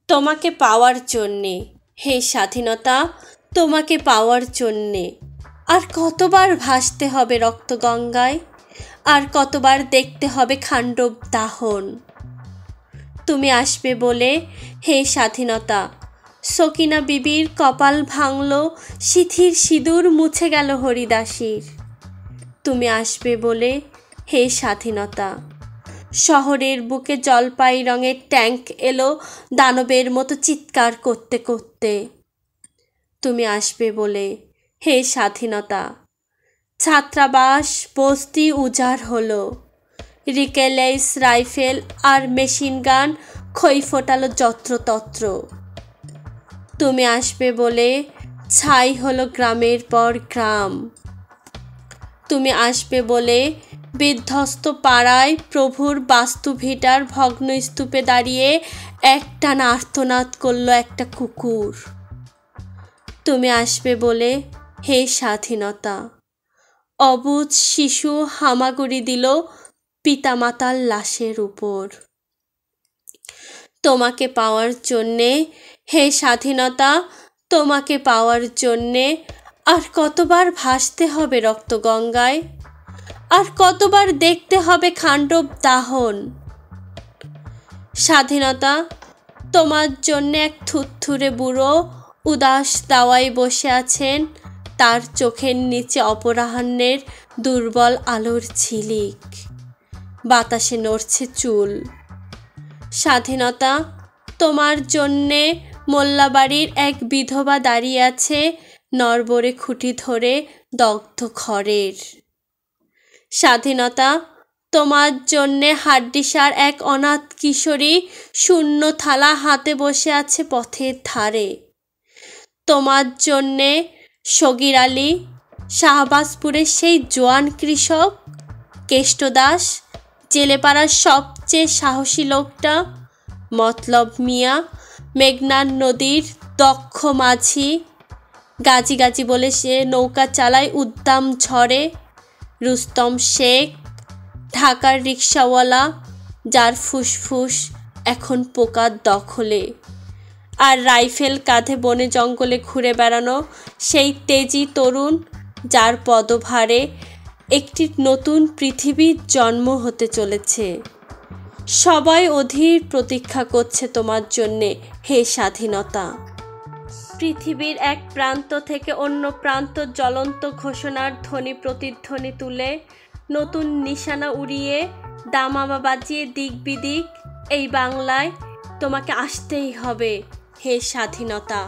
তোমাকে পাওয়ার জন্যে, হে স্বাধীনতা, তোমাকে পাওয়ার জন্যে। আর কতবার ভাসতে হবে রক্তগঙ্গায়, আর কতবার দেখতে হবে খান্ডব দাহন। তুমি আসবে বলে, হে স্বাধীনতা, সকিনা বিবির কপাল ভাঙল, সিথির সিঁদুর মুছে গেল হরিদাসীর। তুমি আসবে বলে, হে স্বাধীনতা, শহরের বুকে জলপাই রঙের ট্যাঙ্ক এলো দানবের মতো চিৎকার করতে করতে। তুমি আসবে বলে, হে স্বাধীনতা, ছাত্রাবাস বস্তি উজাড় হলো, রিকেলেস রাইফেল আর মেশিন গান খই ফোটালো যত্রতত্র। তুমি আসবে বলে ছাই হলো গ্রামের পর গ্রাম। তুমি আসবে বলে বিধ্বস্ত পাড়ায় প্রভুর বাস্তুভিটার ভগ্ন স্তূপে দাঁড়িয়ে একটানা আর্তনাদ করল একটা কুকুর। তুমি আসবে বলে, হে স্বাধীনতা, অবুঝ শিশু হামাগুড়ি দিল পিতামাতার লাশের উপর। তোমাকে পাওয়ার জন্যে, হে স্বাধীনতা, তোমাকে পাওয়ার জন্যে। আর কতবার ভাসতে হবে রক্তগঙ্গায়, আর কতবার দেখতে হবে খান্ডব দাহন। স্বাধীনতা, তোমার জন্যে এক থুরথুরে বুড়ো উদাস দাওয়ায় বসে আছেন, তার চোখের নিচে অপরাহ্নের দুর্বল আলোর ঝিলিক, বাতাসে নড়ছে চুল। স্বাধীনতা, তোমার জন্যে মোল্লাবাড়ির এক বিধবা দাঁড়িয়ে আছে নরবরে খুঁটি ধরে দগ্ধ খড়ের। স্বাধীনতা, তোমার জন্যে হাড্ডিসার এক অনাথ কিশোরী শূন্য থালা হাতে বসে আছে পথের ধারে। তোমার জন্যে সগির আলী, শাহবাজপুরের সেই জোয়ান কৃষক, কেষ্টদাস, জেলেপাড়ার সবচেয়ে সাহসী লোকটা, মতলব মিয়া, মেঘনার নদীর দক্ষ মাঝি, গাজি গাজি বলে সে নৌকা চালায় উদ্দাম ঝড়ে, রুস্তম শেখ, ঢাকার রিক্সাওয়ালা, যার ফুসফুস এখন পোকার দখলে, আর রাইফেল কাঁধে বনে জঙ্গলে ঘুরে বেড়ানো সেই তেজি তরুণ, যার পদভারে একটি নতুন পৃথিবীর জন্ম হতে চলেছে। সবাই অধীর প্রতীক্ষা করছে তোমার জন্যে, হে স্বাধীনতা। পৃথিবীর এক প্রান্ত থেকে অন্য প্রান্ত জ্বলন্ত ঘোষণার ধ্বনি প্রতিধ্বনি তুলে, নতুন নিশানা উড়িয়ে, দামামা বাজিয়ে দিক বিদিক, এই বাংলায় তোমাকে আসতেই হবে, হে স্বাধীনতা।